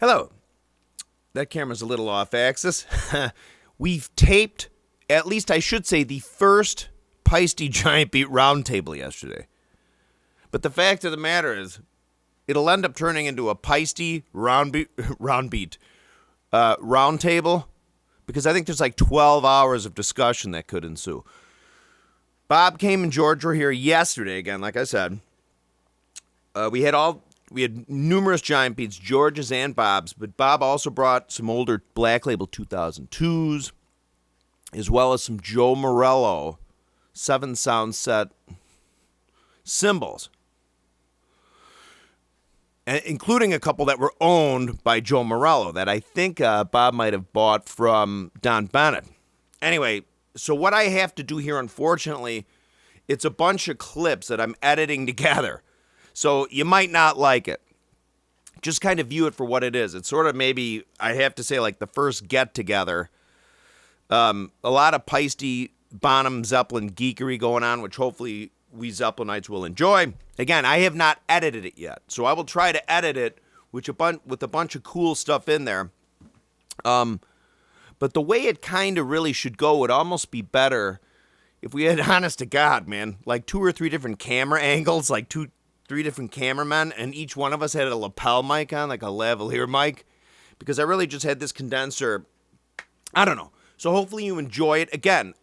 Hello. That camera's a little off axis. We've taped, at least I should say, the first Paiste Giant Beat Roundtable yesterday. But the fact of the matter is, it'll end up turning into a Paiste Roundtable, because I think there's like 12 hours of discussion that could ensue. Bob came and George were here yesterday again, like I said. We had numerous giant beats, George's and Bob's, but Bob also brought some older Black Label 2002s, as well as some Joe Morello 7-sound set cymbals, including a couple that were owned by Joe Morello that I think Bob might have bought from Don Bennett. Anyway, so what I have to do here, unfortunately, it's a bunch of clips that I'm editing together. So you might not like it. Just kind of view it for what it is. It's sort of maybe, I have to say, like the first get-together. A lot of Paiste, Bonham, Zeppelin geekery going on, which hopefully we Zeppelinites will enjoy. Again, I have not edited it yet. So I will try to edit it with a bunch of cool stuff in there. But the way it kind of really should go would almost be better if we had, honest to God, man, like 2 or 3 different camera angles, like 3 different cameramen, and each one of us had a lapel mic on, like a lavalier mic, because I really just had this condenser. I don't know. So hopefully you enjoy it. Again,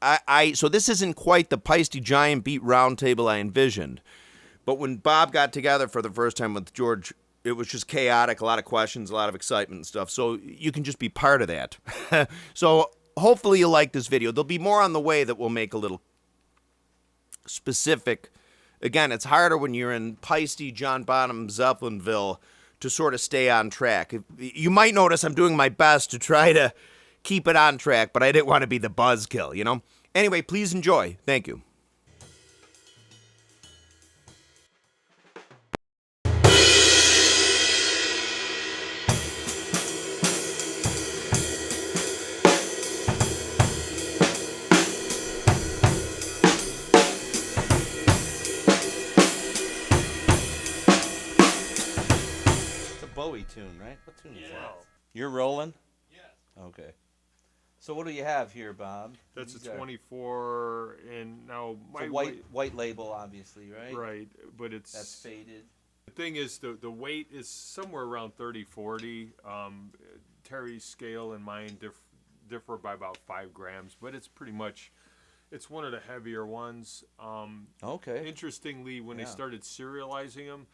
so this isn't quite the Paiste Giant Beat Roundtable I envisioned, but when Bob got together for the first time with George, it was just chaotic, a lot of questions, a lot of excitement and stuff, so you can just be part of that. So hopefully you like this video. There'll be more on the way that will make a little specific. Again, it's harder when you're in Paiste, John Bonham, Zeppelinville to sort of stay on track. You might notice I'm doing my best to try to keep it on track, but I didn't want to be the buzzkill, you know? Anyway, please enjoy. Thank you. Bowie tune, right? What tune is that? You're rolling? Yes. Okay. So what do you have here, Bob? That's a 24, and now my white label, obviously, right? Right, but that's faded. The thing is, the weight is somewhere around 30-40. Terry's scale and mine differ by about 5 grams, but it's pretty much, it's one of the heavier ones. Okay. Interestingly, when they started serializing them,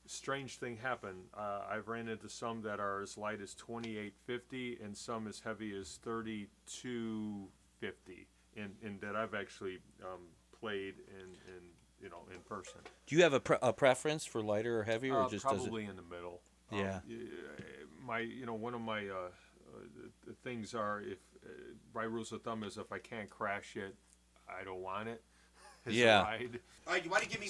strange thing happened. I've ran into some that are as light as 2850 and some as heavy as 3250, and that I've actually played in person. Do you have a preference for lighter or heavier, or just probably in the middle? Yeah. One of my things are, if my rules of thumb is if I can't crash it, I don't want it. Ride. All right, you want to give me,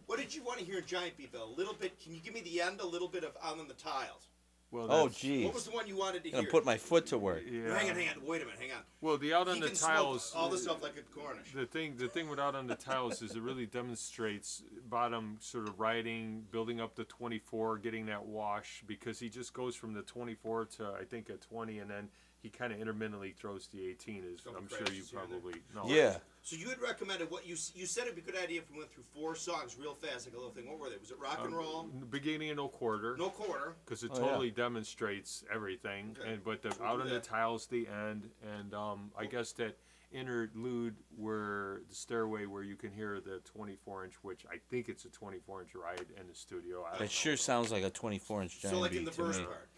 what did you want to hear in Giant Beat, Bill? A little bit, can you give me the end, a little bit of Out on the Tiles? Well, geez. What was the one you wanted to hear? I'm going to put my foot to work. Yeah. Hang on, wait a minute, hang on. Well, the Out on the Tiles, smoke all the stuff like a Cornish. The thing with Out on the Tiles is it really demonstrates Bottom sort of riding, building up the 24, getting that wash, because he just goes from the 24 to, I think, a 20, and then he kind of intermittently throws the 18, as I'm sure you probably know. Yeah. So you had recommended what you said it'd be a good idea if we went through 4 songs real fast, like a little thing. What were they? Was it rock and roll? Beginning of No Quarter. No Quarter. Because it totally demonstrates everything. Okay. But the Out on the Tiles, the end, and I guess that interlude where the stairway where you can hear the 24-inch, which I think it's a 24-inch ride in the studio. It sure sounds like a 24-inch giant. So like in the beat first to me. part.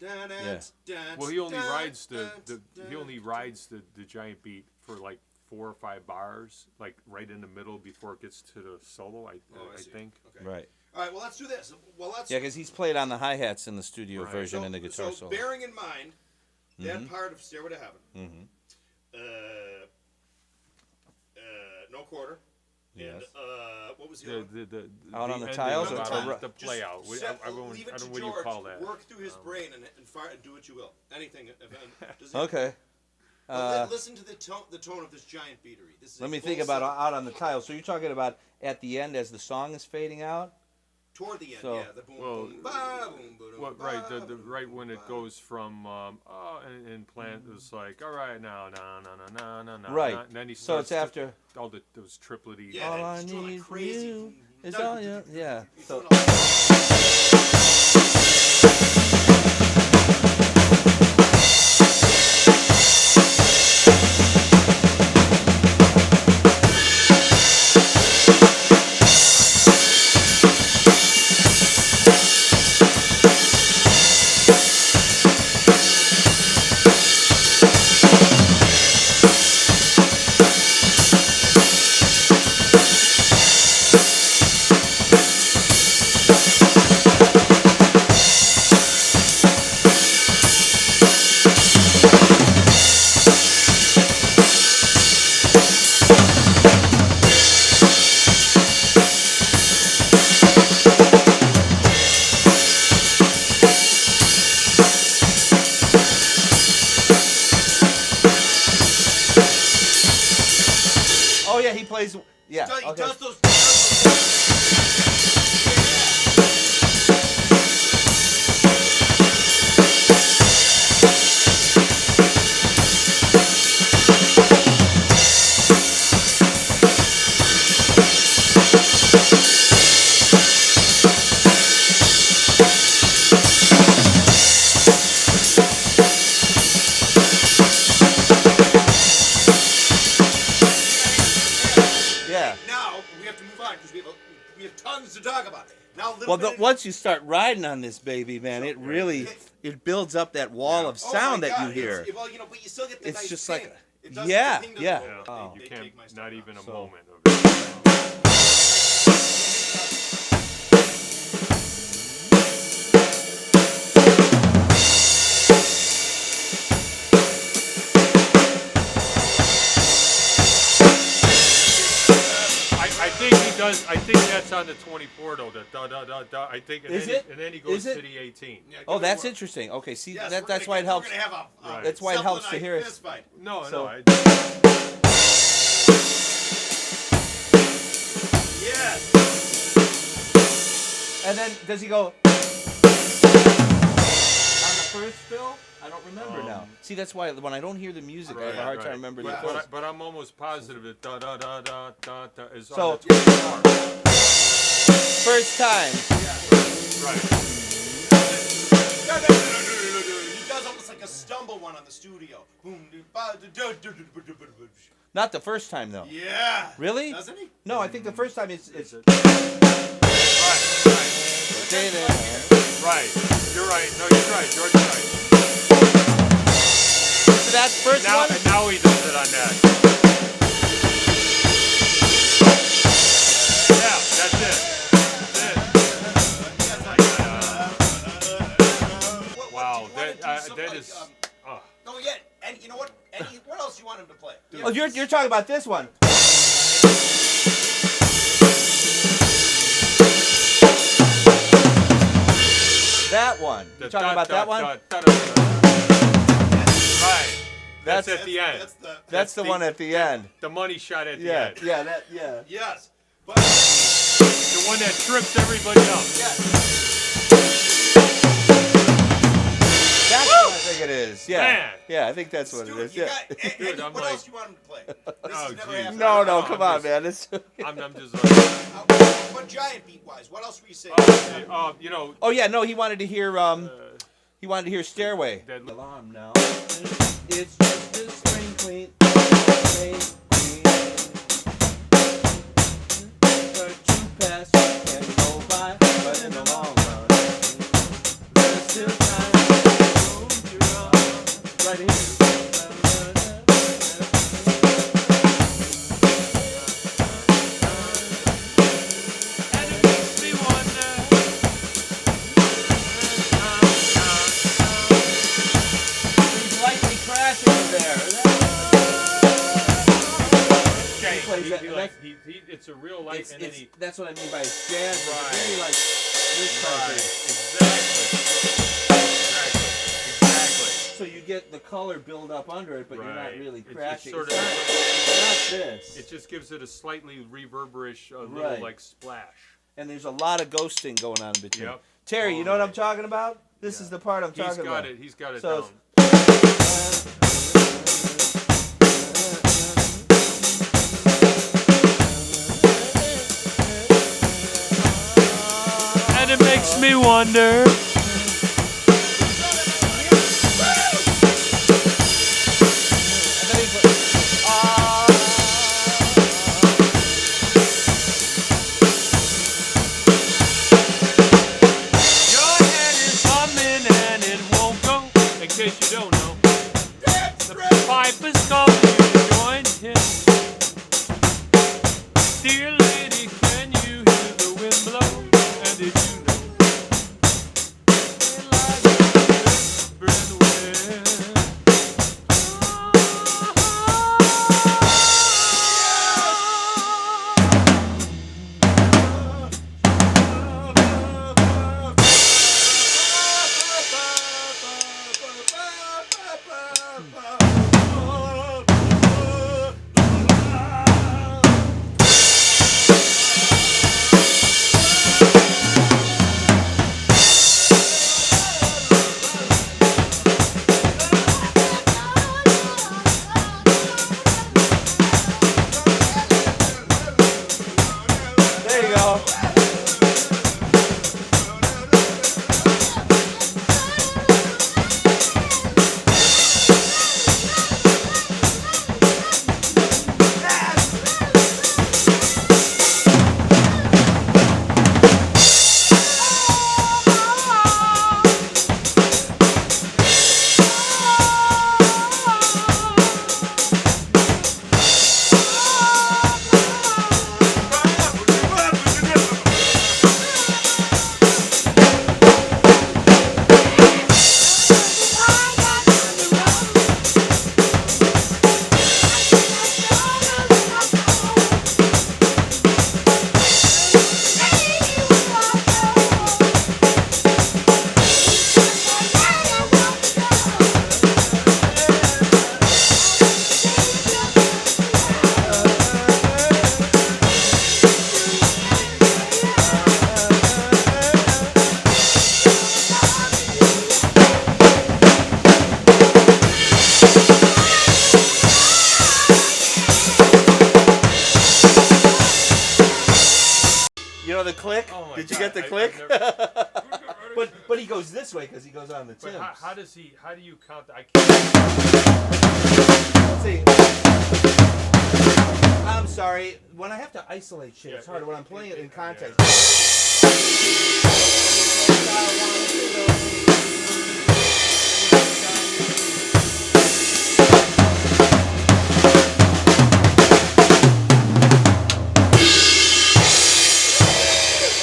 Well, he only rides the giant beat for like 4 or 5 bars, like right in the middle before it gets to the solo. I think. Okay. Right. All right. Well, let's do this. Yeah, because he's played on the hi-hats in the studio version and the guitar solo. solo. Bearing in mind that part of Stairway to Heaven, No Quarter, yes. and what was the other? Out on the Tiles, or the play out. I don't leave it to what do you George. call that? Work through his brain and do what you will. Anything. Okay. Listen to the tone of this giant beatery. Let me think about Out on the Tiles. So you're talking about at the end as the song is fading out? Toward the end, So- yeah. The boom, Well, boom, ba, boom, boom, Well, ba, right, the boom, right boom, when it ba. goes from and plant it's like, all right, now, Right. and then he So starts it's after. all those triplety. Yeah, All I he's doing like need from crazy. you is all you. Yeah. He's So doing all- oh yeah, he plays. Yeah. He Okay. does those. Yeah. Now we have to move on because we have tons to talk about. Now, a little Well, bit. once you start riding on this baby, man, it really it builds up that wall of Oh, sound my that you God, hear. it's- well, but you still get the It's nice just ping. like- It doesn't- yeah, the ping doesn't yeah. go, Yeah, Oh. you they can't, take my stuff not out. even a So- moment of it. I think he does. I think that's on the 24 though. The da da da da. I think. And Is then it? And then he goes Is it? to the 18. Yeah, Oh, give it that's more. interesting. Okay, see, Yes, that's why it helps. We're gonna have a Right. That's why it helps to Zeppelin hear it. fist fight. No, So- no. Yes. And then does he go on the first fill? I don't remember now. See, that's why when I don't hear the music, I have a hard time remembering the But, fills. but I'm almost positive that da da da da da da is So- on the 24. First time. Right. No. He does almost like a stumble one on the studio. Boom. Not the first time though. Yeah. Really? Doesn't he? No, I think the first time it's Is it? Right. Right. You're right. No, you're right. George's right. so that first Now, one. and now he does it on that. Yeah, that's it. Wow, that is. No, yeah. And you know what? And what else you want him to play? Oh, you're talking about this one. That one. You're talking about that one? Right. That's at the end. That's the one at the end. The money shot at the Yeah, end. yeah, that, yeah. Yes. But The one that trips everybody up. That's what I think it is. Yeah, Man. yeah, I think that's what it dude, is. you Yeah. got, Dude, I'm what like- else you want him to play? This Oh, has never geez. happened. No, No, come I'm on, just- man. It's, I'm just like, What giant beat wise? What else were you saying? you know, oh yeah, no, he wanted to hear Stairway. that, Alarm now. It's just a spring clean. Pass can go by, but in the long run, there's still time. Right here. and it makes me wonder. He's likely crashing there. Okay, plays that- it's a real life, and then he. That's what I mean by jazz. It's Right. very like this kind of Right, thing. exactly. So you get the color build up under it, but you're not Right. really It's crashing. sort It's of- not this. It just gives it a slightly reverberish, Right. little like splash. and there's a lot of ghosting going on in between. Yep. Terry, you know what I'm talking about? This Yeah. is the part I'm talking about. He's got it So down. And it makes me wonder. Your head is humming and it won't go. In case you don't know, the pipe is calling you to join him. Dear lady, can you hear the wind blow? And did you know? Like whispering wind. there you go. You know the click? Oh my Did you God, get the I've click? never- but he goes this way because he goes on the But Timbs. how do you count that? I can't. See, I'm sorry. When I have to isolate shit, it's harder. When I'm playing it in context.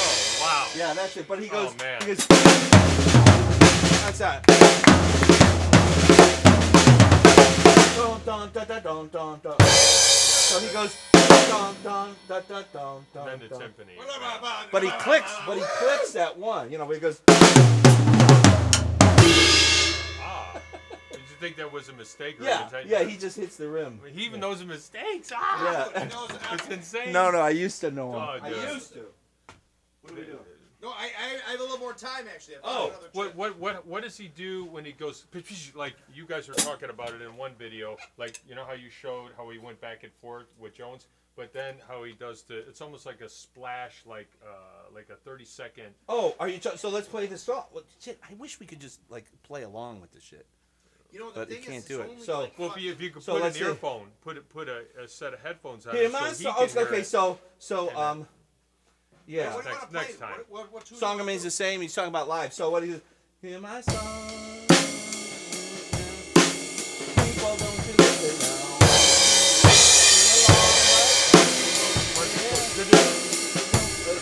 Oh wow. Yeah, that's it. But he goes. Oh, man. He goes. That's that. Dun, dun, dun, dun, dun, dun, dun. So he goes. Dun, dun, dun, dun, dun, And then the dun. timpani. But he clicks. But he clicks that one. You know, where he goes. Ah. Did you think that was a mistake? Or Yeah, intention? yeah. He just hits the rim. I mean, he even knows the mistakes. Ah. Yeah. It's insane. No, I used to know him. Oh, I dude. used to. What do we do? No, I have a little more time actually. I've got Oh, another trick. what does he do when he goes? Like you guys were talking about it in one video, like you know how you showed how he went back and forth with Jones, but then how he does it's almost like a splash, like a 30-second. Oh, are you? So let's play this song. Well, shit, I wish we could just like play along with the shit. You know, the but you thing can't is, do it's it. only So- like Well, if you could So put let's an see. earphone, put a set of headphones on. Hear it my so he song. can hear Okay, it. so yeah. What do you wanna next play? time. What tune Song do you remains the wanna same. He's talking about live. So what he goes, hear my song. People don't you listen now.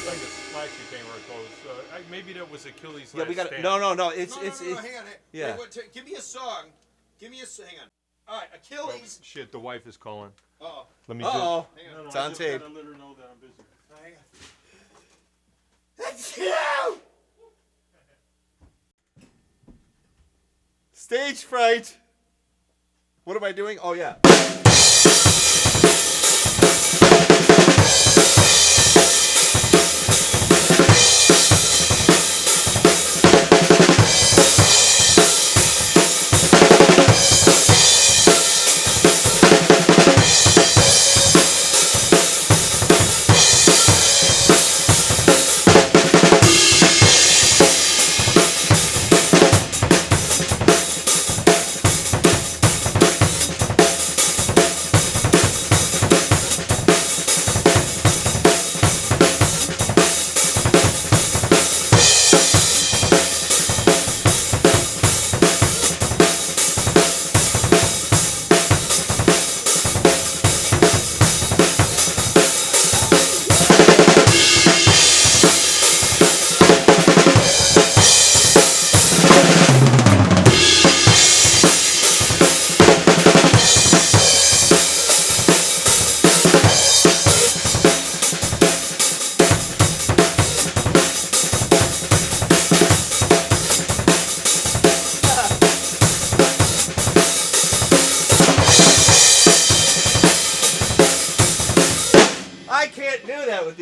Like a splashy thing where it goes. Maybe that was Achilles' Yeah, we last got stand. no. It's No, it's hang on. yeah. Give me a song. Hang on. All right, Oh, Achilles. shit, the wife is calling. Oh, Let me Uh-oh. hang on. It's on tape. let her know that I'm busy. Hang on. That's you. Stage fright. What am I doing? Oh yeah.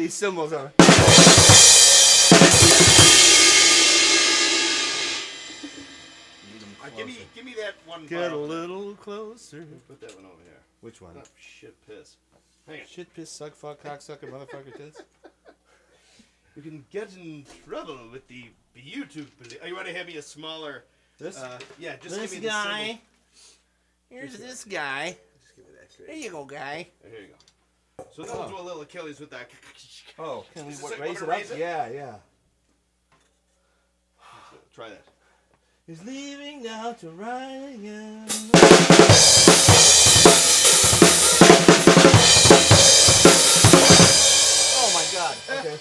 these cymbals are. Give me that one. Get a little closer. Put that one over here. Which one? Oh, shit, piss. Hang on. Shit, piss, suck, fuck, cocksucker, motherfucker, tits. You can get in trouble with the YouTube. Oh, you want to hand me a smaller? This? Yeah, just This give me the guy. symbol. Here's this guy. Just give me that. There Great. you go, guy. Here you go. So now we'll do a little Achilles with that. Oh, can we Is this like, raise it wanna up? raise it? Yeah, yeah. Try that. He's leaving now to ride again. Oh my God. Okay.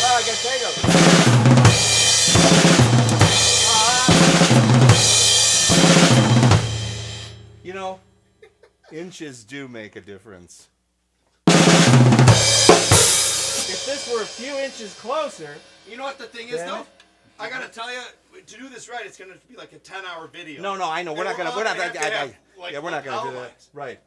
Oh, I got Tego. You know, inches do make a difference. If this were a few inches closer, You know what the thing is, Damn though? it. I gotta tell you, to do this right, it's gonna be like a 10-hour video. no, I know we're not gonna. all We're not. have to have, like, Yeah, we're not gonna do that. outlines. Right.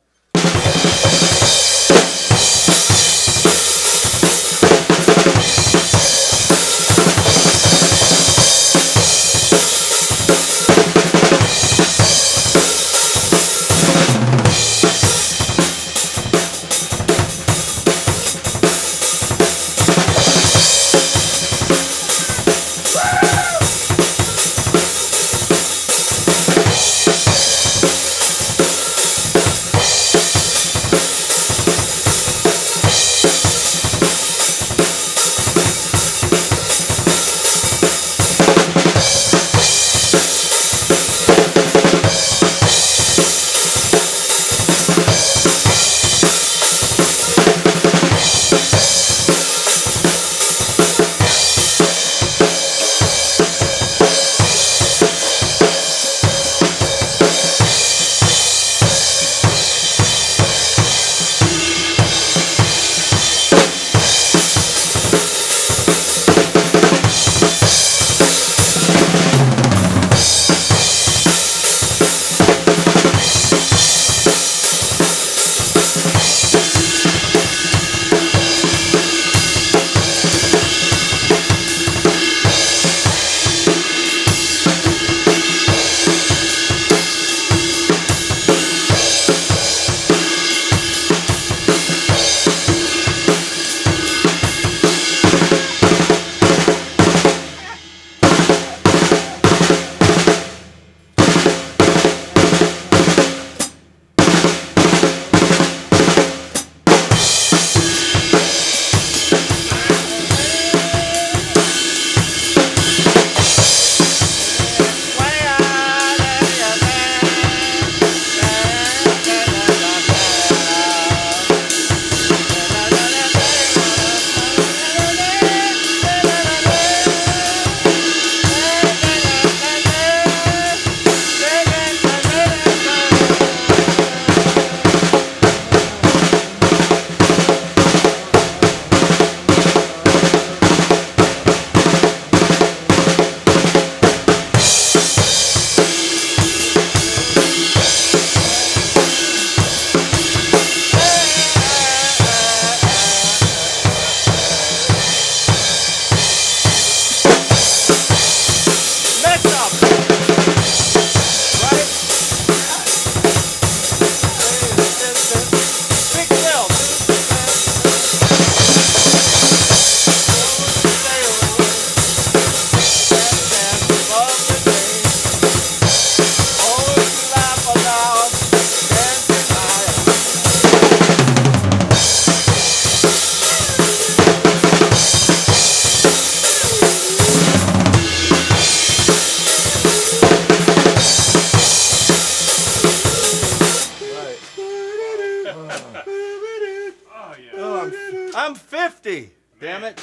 I'm 50. Damn it.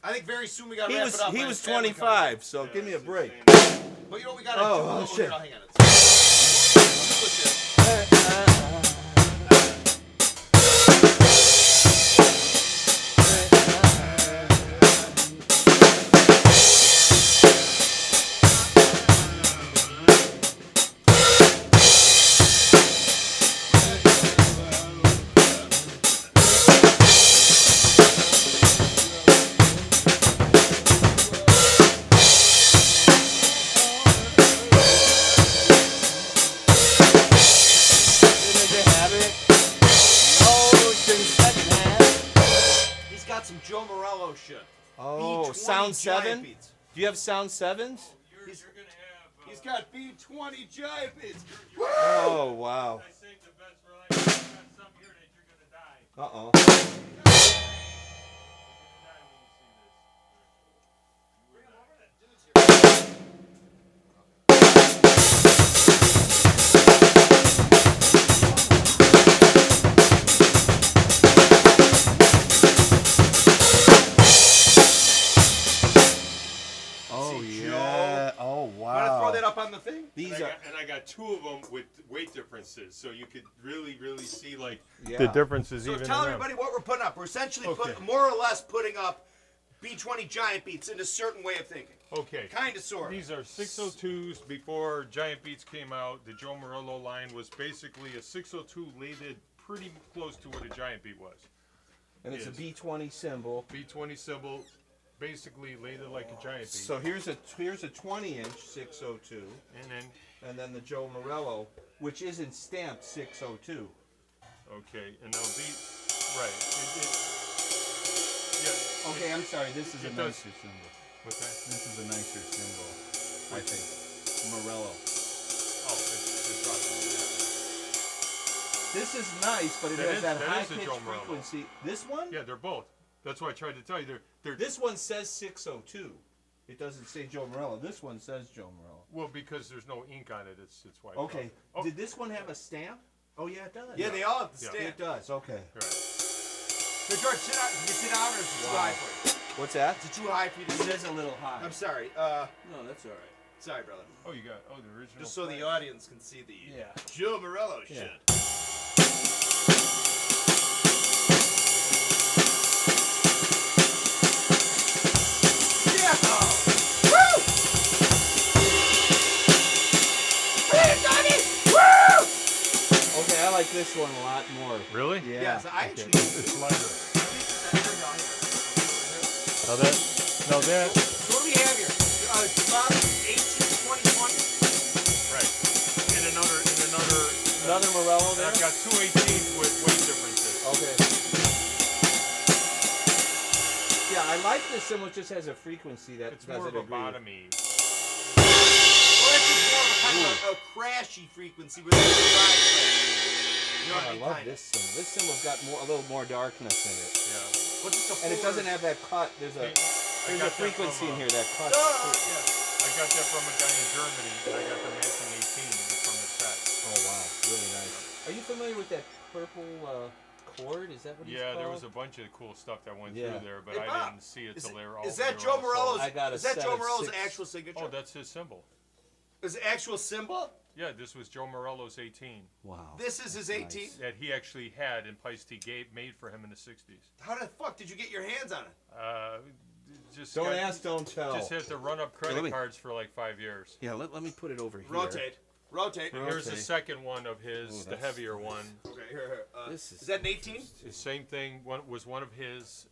I think very soon we gotta He wrap was it up. he My was family coming. 25, so give me a break. But you know what we gotta Oh, do? oh, shit. Hang on. Let's put this. got some Joe Morello shit. Oh, B20 Sound 7? giant beats. Do you have Sound 7s? He's got B20 giant beats. Oh, wow. I saved the best for last. I got some here that you're gonna die. Uh-oh. You're gonna die when you see this. Oh, See, yeah. Oh, Want to wow. throw that up on the thing? These And are... I got two of them with weight differences, so you could really see like Yeah. the differences So even tell in them. everybody what we're putting up. We're essentially Okay. more or less putting up B20 giant beats in a certain way of thinking. Okay. Kind of, sort of. These are 602s before Giant Beats came out. The Joe Morello line was basically a 602 laded pretty close to what a Giant Beat was. And it's a Yes. B20 cymbal. B20 cymbal, basically laded like a Giant Beat. So here's a 20-inch 602, and then the Joe Morello, which isn't stamped 602. okay, and now these, right. Yeah. Okay, I'm sorry. This is a It does. nicer cymbal. What's that? This is a nicer cymbal, I think. Morello. Oh, it's right. This is nice, but it That has is- that that high is a pitch Joe Morello. frequency. This one? Yeah, they're both. That's why I tried to tell you. They're This one says 602. It doesn't say Joe Morello. This one says Joe Morello. well because there's no ink on it. It's wiped Okay. off. Oh, Did this one have a stamp? Oh yeah, it does. Yeah, they all have the Yeah. stamp. It does. Okay. right. So George, sit down. Can you sit down or is it too high for you? What's that? Is it too high for you to It sit? is a little high. I'm sorry. No, that's all right. Sorry, brother. Oh, you got the original. Just so the audience can see the Yeah. Joe Morello Yeah. shit. Yeah! Woo! Hey, Johnny! Woo! Okay, I like this one a lot more. Really? Yeah. Yes, I Okay. actually. It's lighter. Now that. So what do we have here? Bob, 18, 20, 20? Right. In another. Another Morello there. I've got two 18s with weight differences. Okay. Yeah, I like this cymbal. It just has a frequency that It's more doesn't of a agree. bottomy. Well, that's just more of a kind of a crashy frequency with the drive. You know what I I mean? love Kinda. this cymbal. This cymbal's got a little more darkness in it, Yeah. Well, just a and it fuller- doesn't have that cut. There's a I frequency got that from, in here that cuts. I got that from a guy in Germany, and I got the matching 18 from the set. Oh wow, really nice. Are you familiar with that purple chord? Is that what it's Yeah, called? there was a bunch of cool stuff that went Yeah. through there, but Hey, I Bob, didn't see it Is, till they were all. is that they were Joe all sold. Morello's? I got a Is that set Joe of Morello's 6. actual signature? Oh, that's his symbol. Is it actual symbol? Yeah, this was Joe Morello's 18 Wow. This is his 18. that he actually had and Paiste made for him in the 60s. How the fuck did you get your hands on it? Just Don't got- ask, don't tell. Just had to run up let credit me- cards for like 5 years. Yeah, let me put it over here. Rotate. Here's the Okay. second one of his, Ooh, the that's- heavier one. Okay, here. This is- Is that an 18? The same thing was one of his,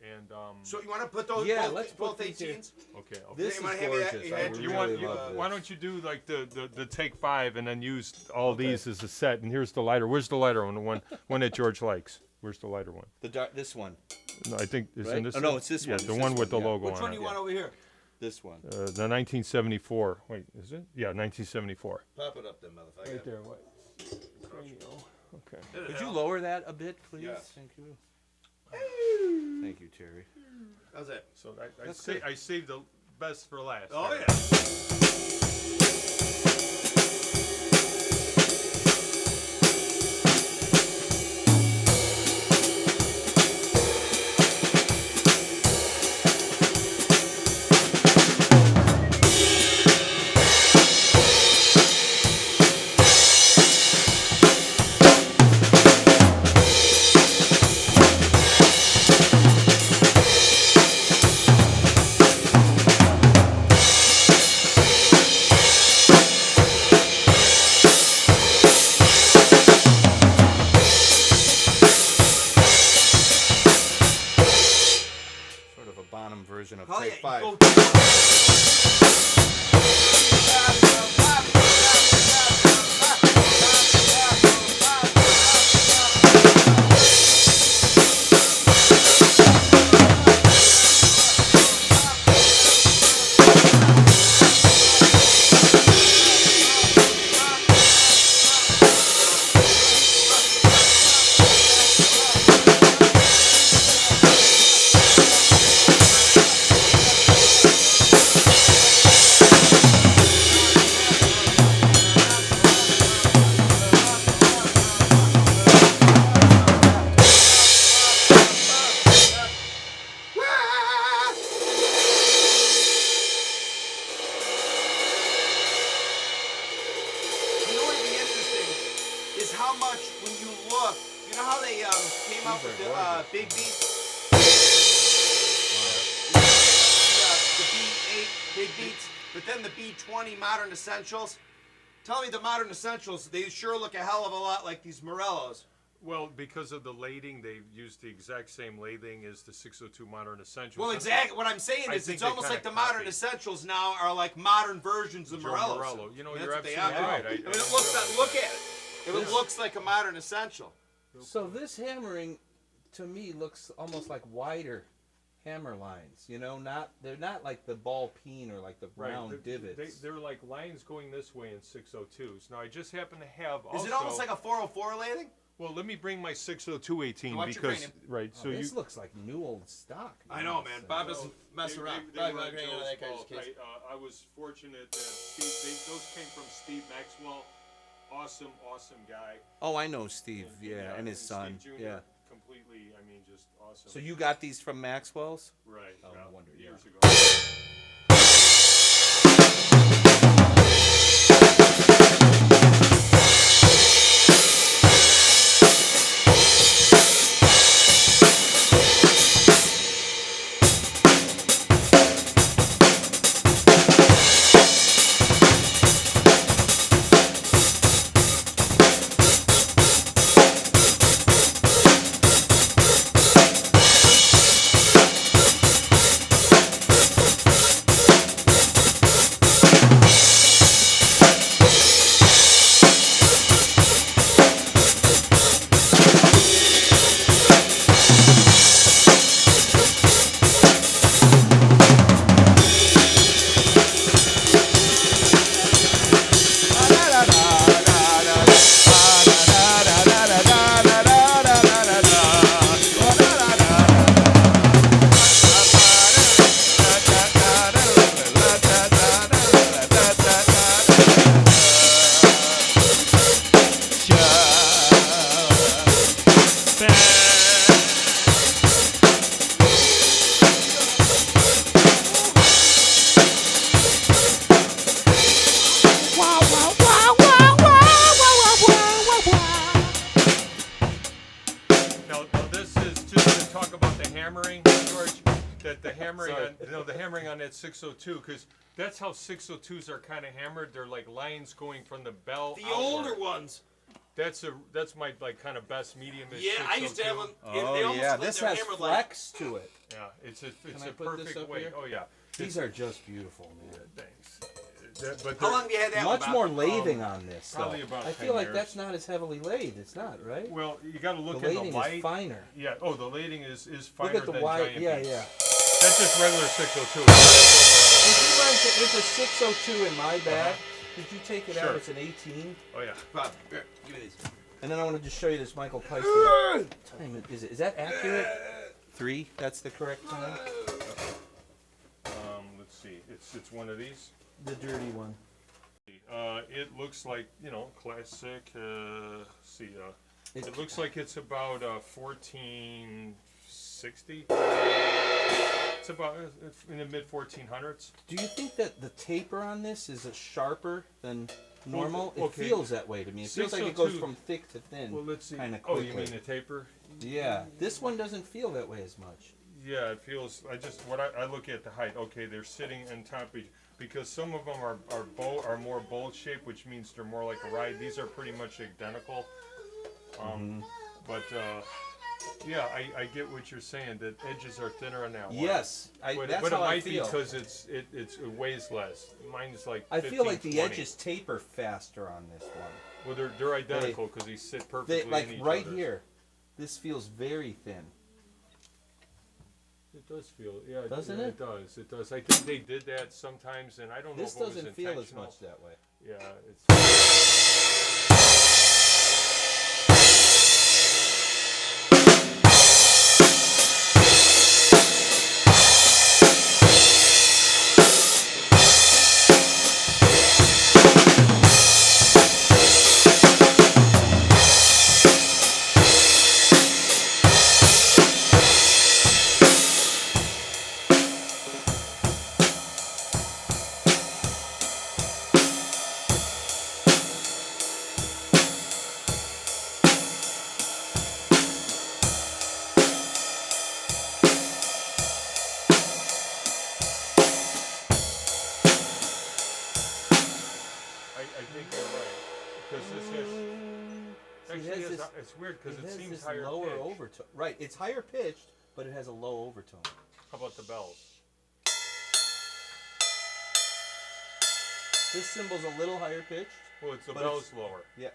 and So you want to put those Yeah, both, let's put both these here. 18s? okay. This You is wanna have that- gorgeous. you I had- You really want? love this. Why don't you do like the take 5 and then use all these as a set? And here's the lighter. Where's the lighter one? The one that George likes. Where's the lighter one? This one. No, I think it's Right? in this. Oh, no, it's this yeah, one. It's the this one with one, the yeah. logo Which on one do it. you want over here? This one. The 1974. Wait, is it? Yeah, 1974. Pop it up then, motherfucker. Right there. What? Okay. Could you lower that a bit, please? Yes. Thank you. Thank you, Terry. How's that? So That's good. I saved the best for last. Oh, there. yeah. Sort of a Bonham version of Oh, Take yeah, 5. you go- You know how they came out with the big beats? The B8 big beats, but then the B20 modern essentials. Tell me the modern essentials, they sure look a hell of a lot like these Morellos. Well, because of the lading, they've used the exact same lading as the 602 Modern Essentials. Well, exactly. What I'm saying is it's almost like the modern essentials now are like modern versions of Morellos. Morello. You know, That's you're what they absolutely are. right. I mean, it looks look at it. It looks like a modern essential. So this hammering, to me, looks almost like wider hammer lines. You know, they're not like the ball peen or like the round divots. They're like lines going this way in 602s. Now, I just happen to have also... Is it almost like a 404 lading? Well, let me bring my 60218 Watch your because... cranium. Right, so This looks like new old stock. I know, man. Bob doesn't mess around. They were at Joe's fault. I was fortunate that those came from Steve Maxwell. Awesome guy. Oh, I know Steve. Yeah, and his son. Steve Jr. Yeah. Completely, I mean, just awesome. So you got these from Maxwell's? Right. Oh, no wonder, years yeah. ago. Hammering on that 602 because that's how 602s are kind of hammered. They're like lines going from the bell. The older ones. That's my like kind of best medium. Yeah, I used to have them. Oh yeah, this has flex to it. Yeah, it's a put this perfect up way. here? Oh yeah, These are just beautiful, man. Thanks. But how long have you had that? Much more lathing on this. Probably though. about I 10 feel like years. that's not as heavily laid. It's not, right? Well, you got to look the at lading the light. is finer. Yeah. Oh, the lading is finer Look at the than wide. giant Yeah, beats. yeah. That's just regular 602. Would you mind there's a 602 in my bag. Could you take it Sure. out? It's an 18. Oh yeah. Bob, here, give me these. And then I want to just show you this Michael Paiste. Time is that accurate? 3. That's the correct time. Let's see. It's one of these. The dirty one. It looks like classic. It looks like it's about 1460. It's about in the mid 1400s. Do you think that the taper on this is sharper than normal? Well, okay. It feels that way to me. It feels like it goes 602 from thick to thin. Well, let's see. Kind of Oh, quickly. you mean the taper? Yeah. This one doesn't feel that way as much. Yeah, it feels. I look at the height. Okay, they're sitting on top of each, because some of them are more bowl shaped, which means they're more like a ride. These are pretty much identical. But yeah, I get what you're saying. That edges are thinner on that one. Yes, But that's it how I might feel. be because it weighs less. Mine's like 15, I feel like the 20. edges taper faster on this one. Well, they're identical because they sit perfectly They, like in each right other's. here, this feels very thin. It does feel, yeah. Doesn't yeah, it? It does. I think they did that sometimes, and I don't know This if it was doesn't feel as intentional. much that way. Yeah, it's. it's weird because it has seems this higher lower pitched. overtone. Right, it's higher pitched, but it has a low overtone. How about the bells? This cymbal's a little higher pitched. Well, it's the But bells lower. Yeah.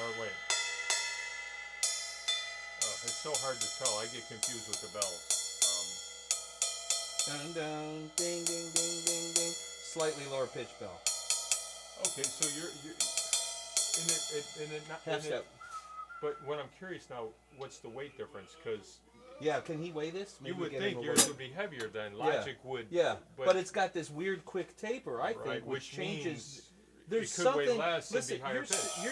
Or wait. Oh, it's so hard to tell. I get confused with the bells. Dun dun, ding ding ding ding ding. Slightly lower pitched bell. Okay, so you're in it not. Half step. But what I'm curious now, what's the weight difference? Because Yeah, can he weigh this? you Maybe would get think him a yours little- would be heavier than Logic would. Yeah, but it's got this weird quick taper, I think, right, which changes. means There's it could something. weigh less and Listen, be higher pitched.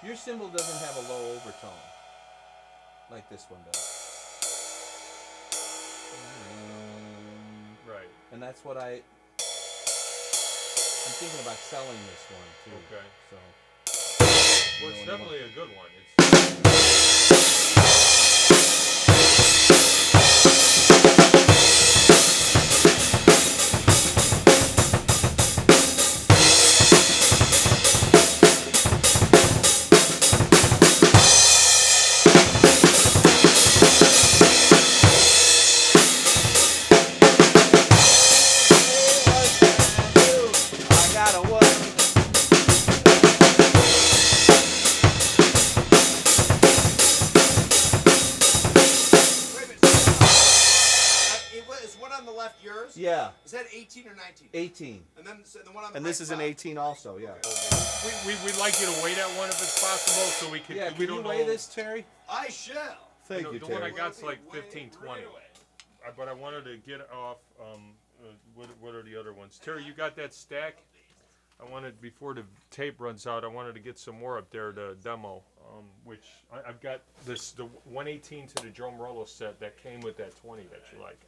Your cymbal doesn't have a low overtone like this one does. Right. And that's what I'm thinking about selling this one too. Okay. So. Well, it's You know what definitely a good one. It's I got a what? Wait a minute. Is one on the left yours? Yeah, Is that 18 or 19? 18. And then so the one on the And this is an 18 also, yeah. we'd like you to weigh that one if it's possible, so we could. Yeah, we can you don't weigh know. this, Terry? I shall. Thank you, The one I Terry. got's like Way, 15, 20. right away. But I wanted to get off. What are the other ones? Terry, you got that stack? I wanted before the tape runs out. I wanted to get some more up there to demo. Which I've got the 118 to the Joe Morello set that came with that 20 that you like.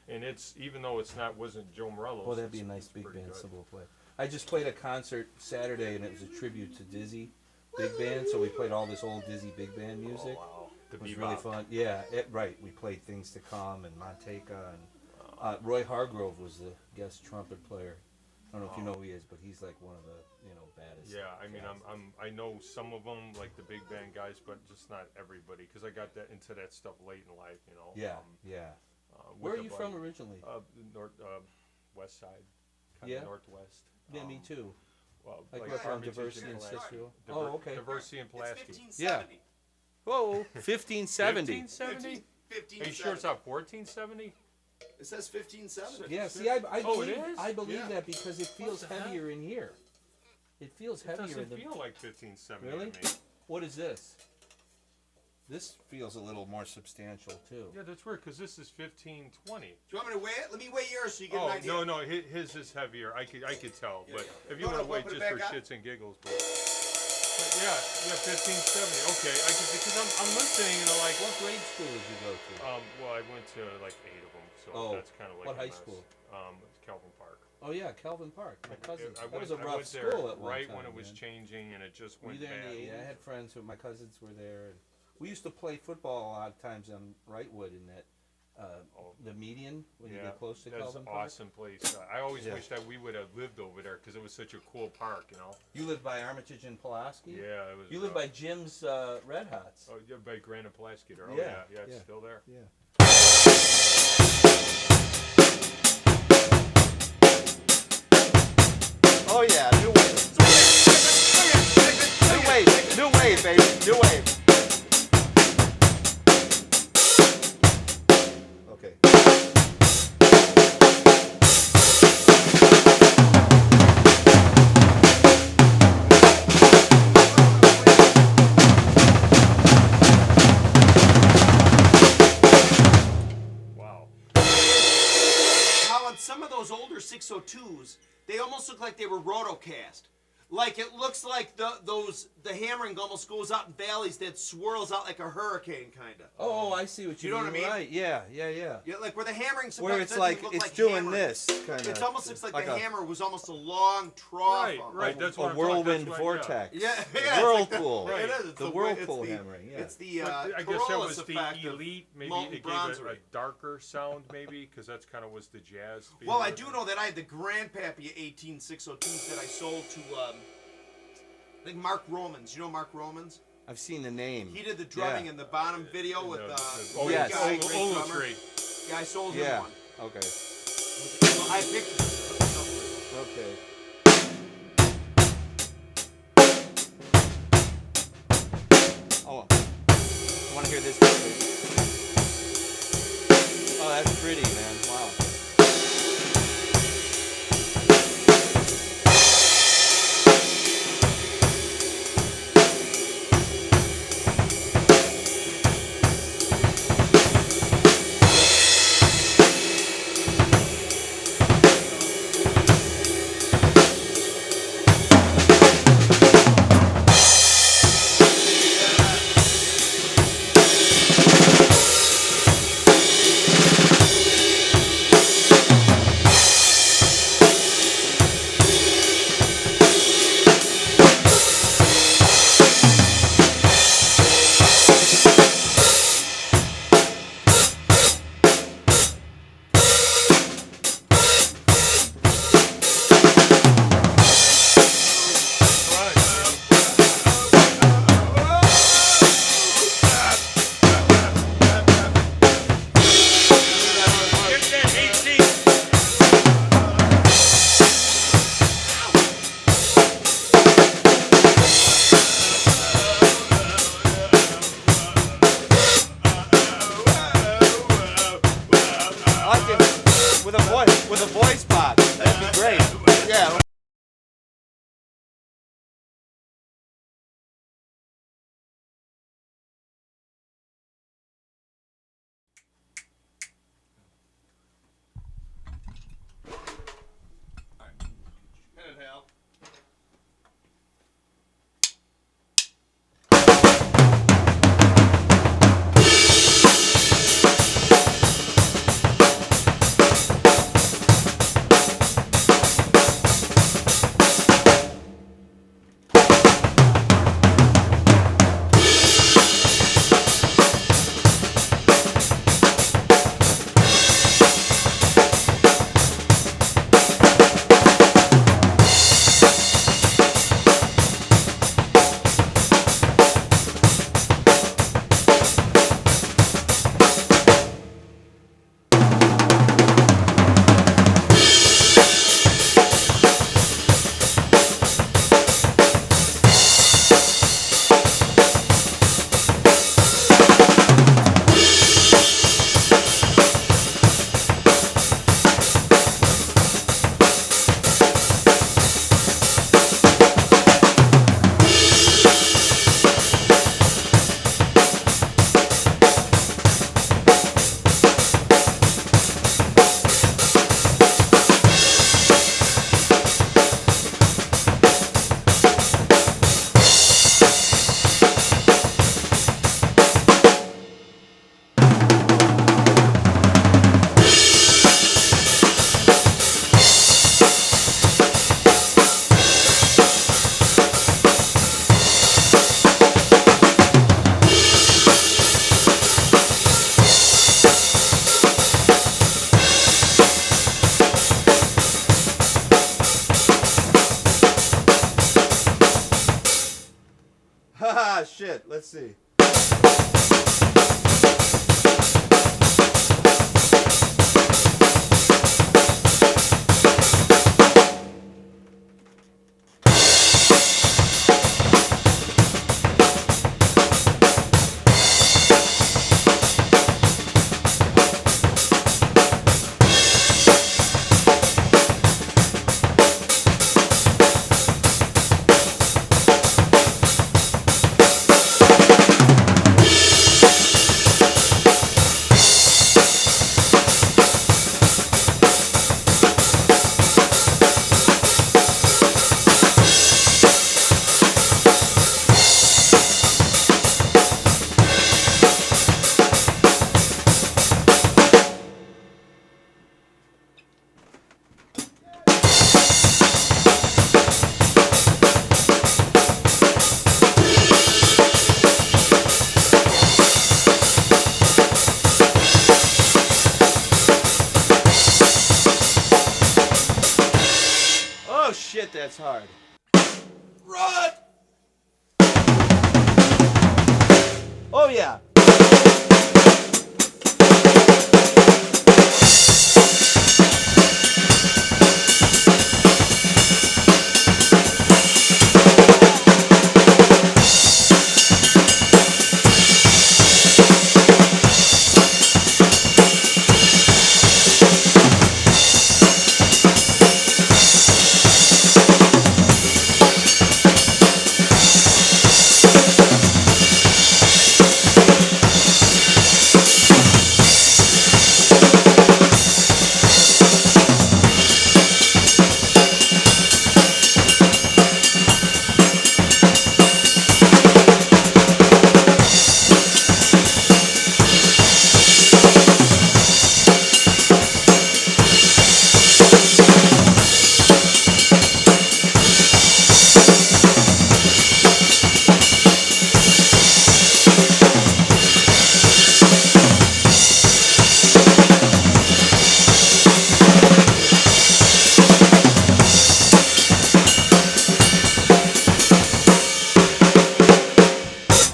And it's even though wasn't Joe Morello's. Oh, that'd be a it's nice big pretty band good. cymbal play. I just played a concert Saturday, and it was a tribute to Dizzy Big Band. So we played all this old Dizzy Big Band music. Oh, wow. The It was bebop. really fun. Yeah, right. We played Things to Come and Monteka, and Roy Hargrove was the guest trumpet player. I don't know if you know who he is, but he's like one of the baddest. Yeah, I mean, cats. I know some of them, like the big band guys, but just not everybody, because I got that into that stuff late in life, Yeah, yeah. with Where are a you buddy. from originally? West side, kind of Yeah? northwest. Yeah, me too. Well, I like grew up on Armitage Diversity and Pulaski. Cicero. Diver- Oh, okay. Diversity and It's Pulaski. 1570. Whoa, 1570. 1570? 1570. Are you sure it's not 1470? It says 1570. Yeah, see, I Oh, it believe, is? I believe Yeah. that because it feels the hell? heavier in here. It feels It heavier in doesn't the. feel like 1570 Really? to me. What is this? This feels a little more substantial too. Yeah, that's weird, because this is 1520. Do you want me to weigh it? Let me weigh yours so you get Oh, an idea. no, his is heavier. I could tell, but if you No, want to no, wait put it just for back on. shits and giggles, but yeah, 1570. Okay, because I'm listening and I'm like, What grade school did you go to? well, I went to like 8 of them, so Oh, that's kind of like what a high mess. school? Calvin Park. Oh yeah, Calvin Park. My cousin. I That was a I rough went there school at one right time. when it was man. changing, and it just Were you went there bad. in the 80s? Yeah, I had friends who my cousins were there. And we used to play football a lot of times on Wrightwood in that the median when you get close to that's Calvin an Park. awesome place. I always Yeah. wish that we would have lived over there because it was such a cool park, you know. You lived by Armitage and Pulaski. Yeah, it was. You lived by Jim's Red Hots. Oh, yeah, by Grand and Pulaski there. Oh Yeah, yeah, it's yeah. still there. Yeah. Oh yeah, new wave. New wave, baby, new wave. Okay. Wow. How on some of those older 602s, they almost look like they were rotocast. Like it looks like the hammering almost goes out in valleys that swirls out like a hurricane, kind of. Oh, I see what you You know mean. what I mean? Right? Yeah. Yeah, like where the hammering sometimes Where it's doesn't like look it's like doing hammering. this kind of. It almost looks like, like the a- hammer was almost a long trough. Right, almost. right. That's a what I'm whirlwind talking, that's what- vortex. Yeah, The yeah, whirlpool. It Right. is. It's The it's whirlpool the- hammering. Yeah. It's the But I guess that Corollas was the effect of elite. Maybe molten it gave a bronzery. darker sound, maybe, because that's kind of was the jazz. Well, I feel. do know that I had the Grandpappy 18602s that I sold to I think Mark Romans. You know Mark Romans? I've seen the name. He did the drumming in the Bonham video with yes. guy, great Olo drummer. Tree. Yeah, I sold him Yeah. one. Okay. I have pictures. Okay. Oh, I want to hear this. Oh, that's pretty, man. Wow. With a voice box. That'd be great. Yeah. Haha, shit. Let's see. Oh shit, that's hard. Run! yeah.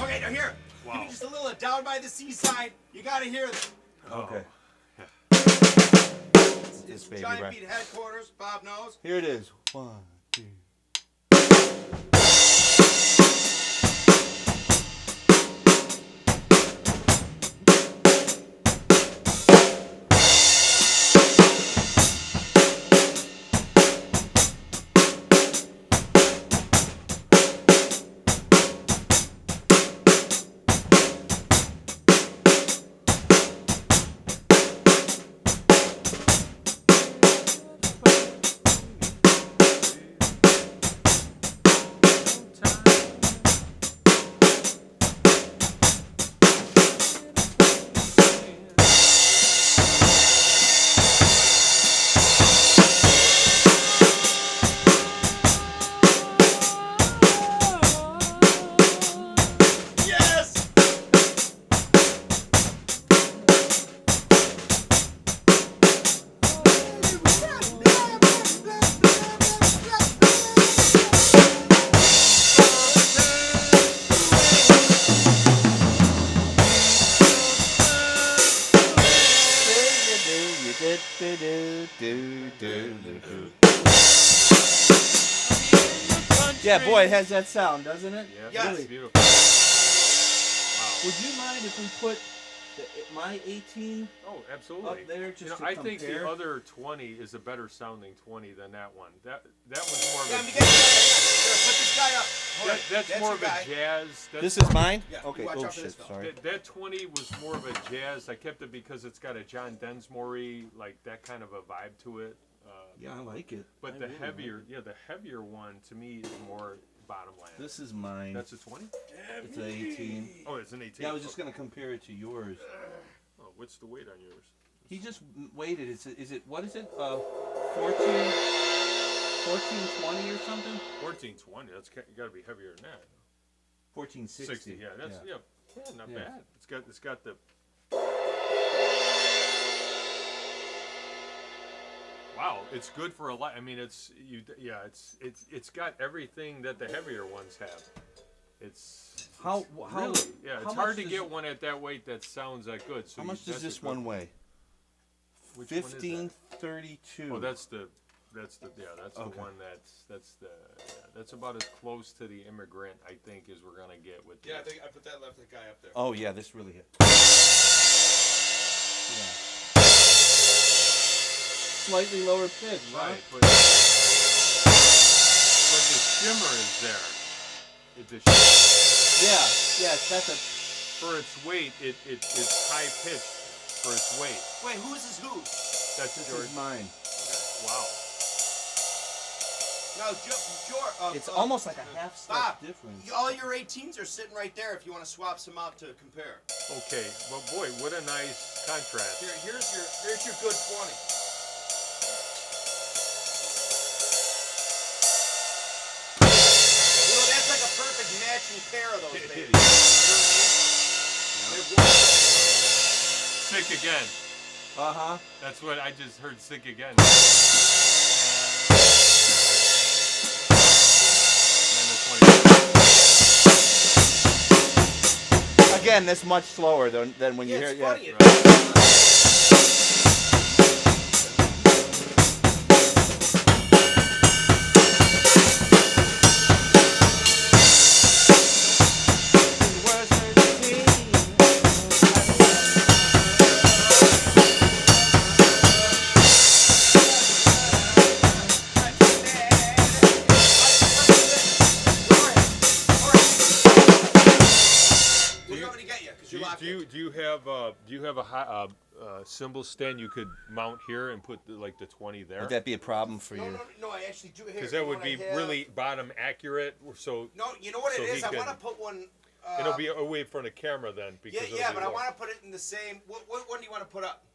Okay, now here. Wow. Give me just a little Down by the Seaside. You gotta hear this. Okay. It's baby, Giant right. Beat headquarters. Bob knows. Here it is. 1, 2. Yes! Yeah, boy, it has that sound, doesn't it? Yeah, Yes. that's beautiful. Wow. Would you mind if we put my 18 Oh, absolutely. up there just to I think compare? the other 20 is a better sounding 20 than that one. That was more of Yeah, a I'm getting Here, put this guy up. Hold on. that's more your of a guy. jazz. That's, This is mine? Yeah, Okay, watch oh out for this shit, fella. sorry. that 20 was more of a jazz. I kept it because it's got a John Densmore-y, like that kind of a vibe to it. Yeah, I like it. But I the really heavier, like the heavier one to me is more bottomland. it. This is mine. That's a 20? It's an 18. Oh, it's an 18. Yeah, I was just going to compare it to yours. Oh, what's the weight on yours? He just waited. Is it what is it? 1420 or something? 1420. That's got to be heavier than that. 1460. 60. Yeah, that's not Yeah. bad. It's got the. Wow, it's good for a lot. I mean, it's got everything that the heavier ones have. It's How really, yeah. how It's hard much to does get it- one at that weight that sounds that good. So How much does that's this a good- one weigh? Which one is that? 1532. Oh, that's the Okay. one that's about as close to the immigrant I think as we're gonna get with. Yeah, I this. think I put that left guy up there. Oh yeah, this really hit. Yeah. Slightly lower pitch, Right, huh? but the shimmer is there. Yeah, that's a. For its weight, it's high pitched for its weight. Wait, whose is whose? That's This yours. is mine. Wow. No, George. It's almost like a half step Bob, difference. all your 18s are sitting right there if you want to swap some out to compare. Okay, well, boy, what a nice contrast. Here's your good 20. You know, that's like a perfect matching pair of those babies. You know what I mean? Sick again. Uh-huh. That's what I just heard. Sick again. again, that's much slower than when you hear it's it. funny. Do you have a cymbal stand you could mount here and put like the 20 there? Would that be a problem for you? No, I actually do. Because that would be really bottom accurate. So No, you know what so it is? he I want to can- put one. it'll be away from the camera then. Because it'll Yeah, be but I low. want to put it in the same. What one do you want to put up?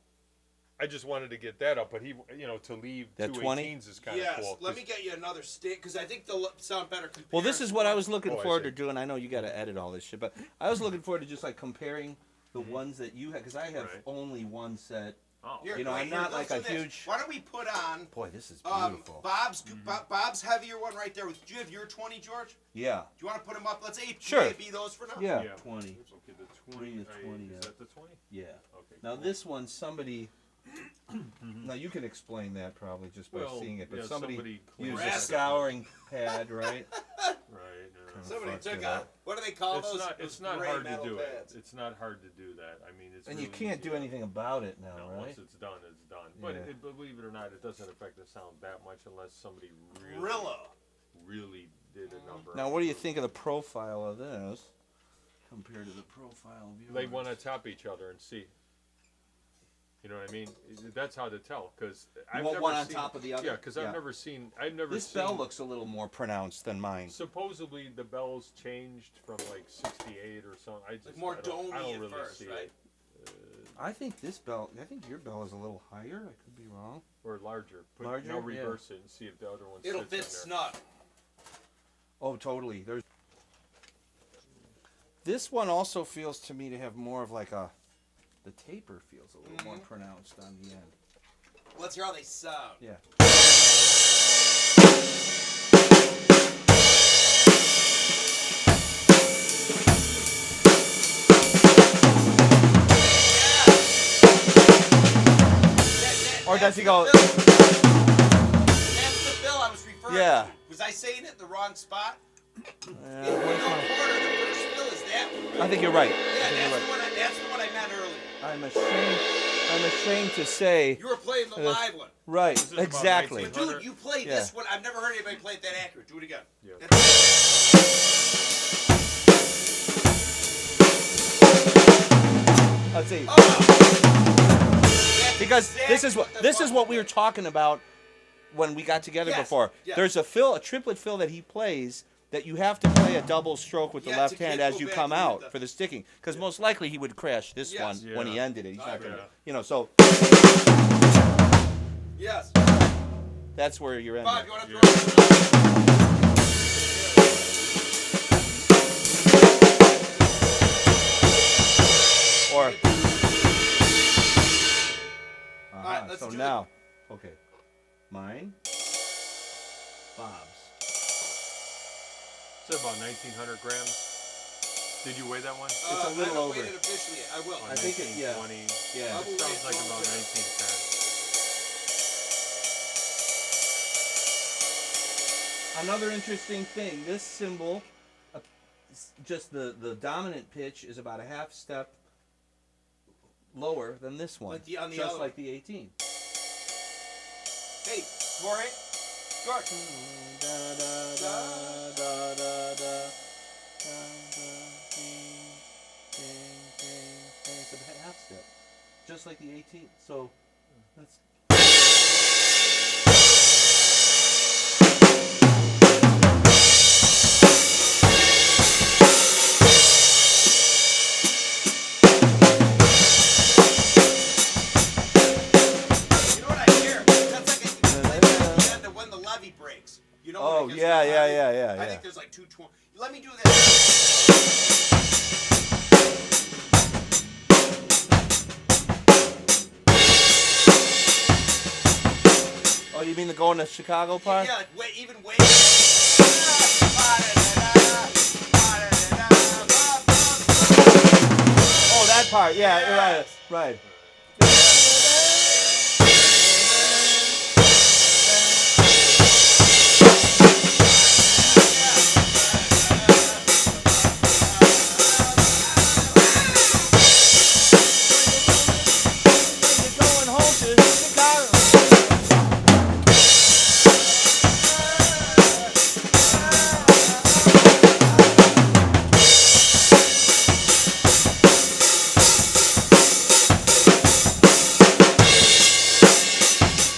I just wanted to get that up, but he, to leave That 218s is kind of Yes, cool. let me get you another stick because I think they'll sound better. Well, this is what I was looking Oh, I forward see. to doing. I know you got to edit all this shit, but I was looking forward to just like comparing the ones that you had, because I have Right. only one set. Oh, Here, You know, right I'm here, not like let's a do this. huge- Why don't we put on Boy, this is beautiful. Bob's heavier one right there? Do you have your 20, George? Do Yeah. you want to put them up? Let's say Sure. maybe those for now. Yeah. yeah. 20. Okay, the 20. Bring the 20 is up. that the 20? Yeah. Okay. Now cool. this one, somebody. Now you can explain that probably just by Well, seeing it, but yeah, somebody cleaned used it a up. scouring pad, right? Right. Somebody Fucked took it out. up. What do they call It's those? not. Those It's not gray hard to metal do pads. it. It's not hard to do that. I mean, it's. And really you can't easy. do anything about it now, No, right? once it's done, it's done. But Yeah. believe it or not, it doesn't affect the sound that much unless somebody really did a number. Now, what do you think of the profile of this compared to the profile of yours? Lay one on top of each other and see. You know what I mean? That's how to tell because I've want never one on seen, top of the other? Yeah, because Yeah. I've never seen. I've never This seen. bell looks a little more pronounced than mine. Supposedly the bells changed from like 68 or something. I just Like more I don't domey at really first, see right? it. I think your bell is a little higher. I could be wrong. Or larger. Larger? Now Yeah. reverse it and see if the other one It'll sits fit in there. snug. Oh, totally. This one also feels to me to have more of like the taper feels a little more pronounced on the end. Let's hear how they sound. Yeah. Or does he go? That's the bill I was referring Yeah. to. Was I saying it in the wrong spot? Yeah, In the corner, the first bill is that one. I think you're right. Yeah, I think that's you're right. the one I meant earlier. I'm ashamed to say. You were playing the live one. Right. This is about Exactly. 19. Dude, you played Yeah. this one. I've never heard anybody play it that accurate. Do it again. Yeah. Let's see. That's Because this is exactly what we were talking about when we got together Yes, before. yes. There's a triplet fill that he plays that you have to play a double stroke with the Yeah, left to hand get- as go you back come and out do the- for the sticking. Because most likely he would crash this Yes. one when he Yeah. ended it. He's I not agree. gonna, so Yes. that's where you're ending. Bob, you want to throw it? Or right, let's so do now, okay, mine, Bob's. It's about 1,900 grams. Did you weigh that one? It's a I little haven't over. weighed it officially yet. I will. I think it- yeah. 1920. Yeah. I will Sounds weigh it like tomorrow. about 1910. Another interesting thing, this cymbal, just the dominant pitch is about a half step lower than this one, Like on the just other like the 18. Hey, Jorge. George. It's a half step, just like the 18. So that's. You know what I hear? That's like the end of when the levee breaks. You know? Oh, when it gets yeah, real yeah, heavy? yeah, I yeah. think there's like 220. Let me do this. Oh, you mean the going to Chicago part? Yeah, like even way. part. Yeah, right. Going home to Chicago.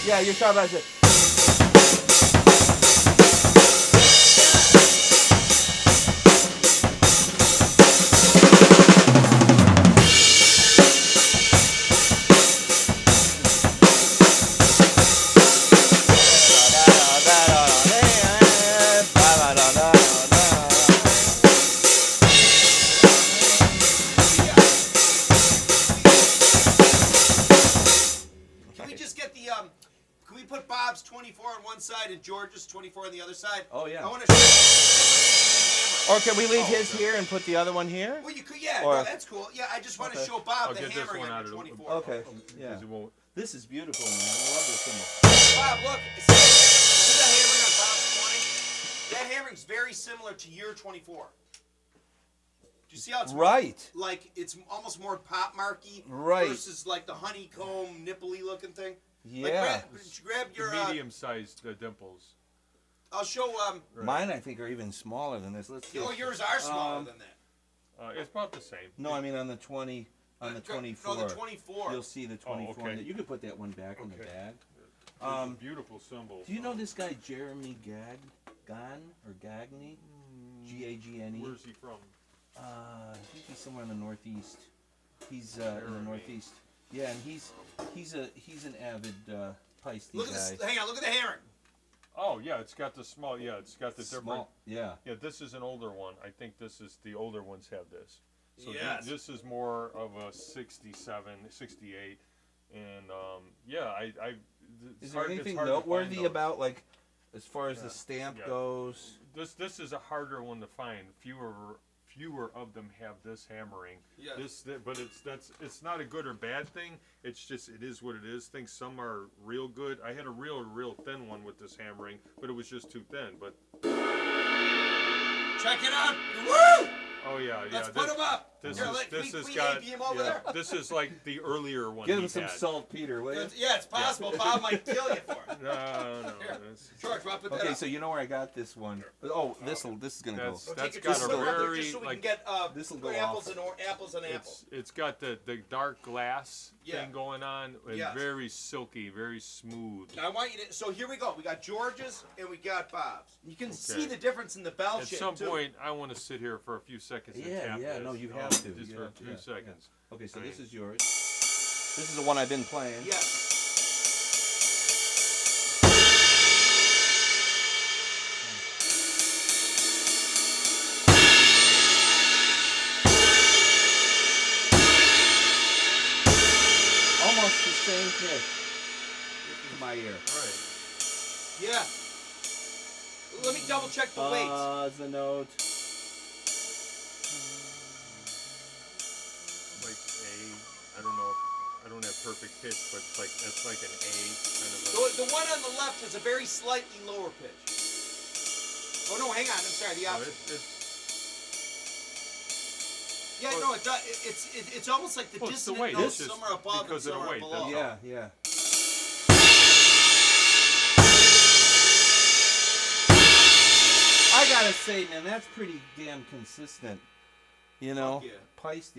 Yeah, you're talking about it. Can we just get the Can we put Bob's 24 on one side and George's 24 on the other side? Oh, yeah. I want to show. Or can we leave his here and put the other one here? Well, you could. Yeah, Or- no, that's cool. Yeah, I just want to show Bob I'll the get this hammering one on out the of the- 24. Okay. Yeah. Because it won't. This is beautiful, man. I love this symbol. Bob, look. See the hammering on Bob's 20? That hammering's very similar to your 24. Do you see how it's Right. like it's almost more pop marky Right. versus like the honeycomb nippley looking thing? Yeah. Like, grab your. Medium-sized dimples. I'll show. Mine, I think, are even smaller than this. Let's see. Oh, yours are smaller than that. It's about the same. No, I mean on the 20, on the 24. No, the 24. You'll see the 24. okay. You can put that one back in the Okay. bag. It's a beautiful symbol. Do you know this guy Jeremy Gagn or Gagne? Gagne. Where's he from? I think he's somewhere in the Northeast. He's in the Northeast. Yeah, and he's an avid Paiste Look at guy. this. Hang on. Look at the hammering. Oh yeah, it's got the small. Yeah, it's got the different. Small. Yeah. Yeah, this is an older one. I think this is the older ones have this. So Yes. this is more of a 67, 68, and yeah, Is there anything noteworthy about like as far as the stamp goes? This is a harder one to find. Fewer of them have this hammering. Yes. But it's not a good or bad thing. It's just it is what it is. Things some are real good. I had a real thin one with this hammering, but it was just too thin. But Check it out. Woo! oh yeah, Let's put them up. This Here, is let- this we has we got AV him over there. this is like the earlier one. Give he him some had. salt, Peter, will you? Yeah, it's possible. Bob might kill you for it. No. Here. That's, George, want to put that Okay, up? so you know where I got this one. Oh, this is gonna go. that's We'll that's take got just a so up there, very just so we like can get This'll go apples off. and apples and apples. it's got the dark glass Yeah. thing going on and Yes. very silky, very smooth. Now I want you to. So here we go. We got George's and we got Bob's. You can see Okay. the difference in the bell At shape some too. point, I want to sit here for a few seconds and Yeah, tap yeah, this. no, you have to. Just Yeah, for a few yeah, seconds. Okay, so Right. this is yours. This is the one I've been playing. Yes. Almost the same pitch to my ear. All right. Yeah. Let me double check the weights. The note. Like A. I don't know. I don't have perfect pitch, but it's like an A kind of. The one on the left has a very slightly lower pitch. Oh no, hang on. I'm sorry. The opposite. Yeah, no, it does. It's almost like the Well, it's the dissonant weight. notes. It's just Some are above and because of some the are weight, below. that's Yeah, yeah. I gotta say, man, that's pretty damn consistent. You know, yeah. Paiste.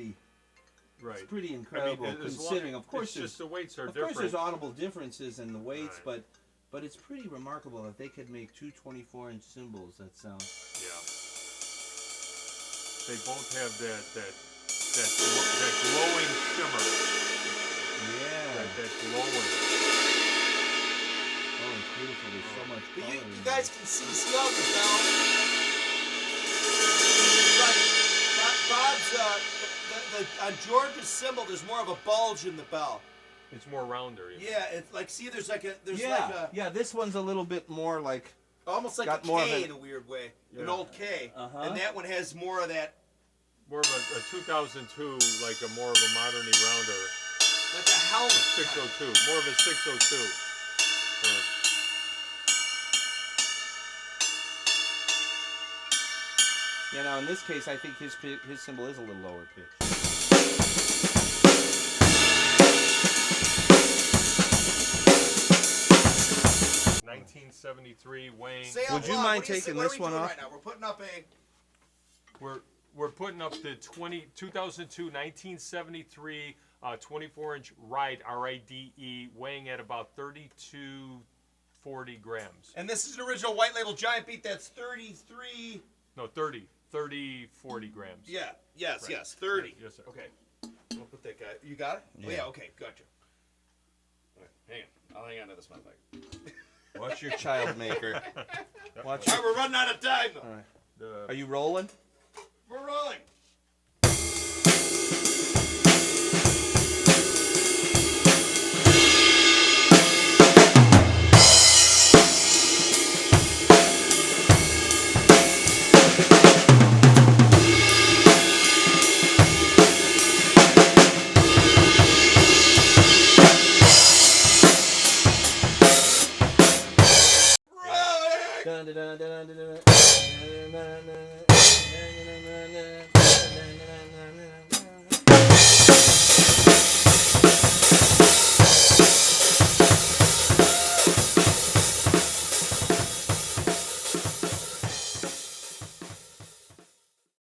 Right. It's pretty incredible considering. Of course, it's just the weights are of different. course, there's audible differences in the weights, Right. but it's pretty remarkable that they could make two 24-inch cymbals that sound. Yeah. They both have that glowing shimmer. Yeah. That glowing. Oh, it's beautiful. There's so much But color. you in guys there. can see how the bell. Right. Bob's on George's cymbal, there's more of a bulge in the bell. It's more rounder. Yeah, it's like see, there's like Yeah, yeah. This one's a little bit more like. almost like Got a more of K a- in a weird way, an Yeah. old K, Uh-huh. and that one has more of that more of a 2002, like a more of a modern rounder. Like a helmet. 602, more of a 602. Yeah, now in this case, I think his cymbal is a little lower pitch. 1973 Wayne. Say out Would you loud, mind what do taking what this are we one doing off? right now? We're putting up a. We're putting up the 2002 1973 24-inch ride RIDE weighing at about 3240 grams. And this is an original White Label Giant Beat that's 33. No, 40 grams. Yeah, yes, Right. yes, 30. Yes, sir. Okay. I'll put that guy. You got it? Oh, yeah, okay, gotcha. All right, hang on. I'll hang on to this motherfucker. Watch your child maker. Watch. All right, we're running out of time, though. All right. Are you rolling? We're rolling. Dun, dun, dun, dun, dun, dun, dun, dun, dun.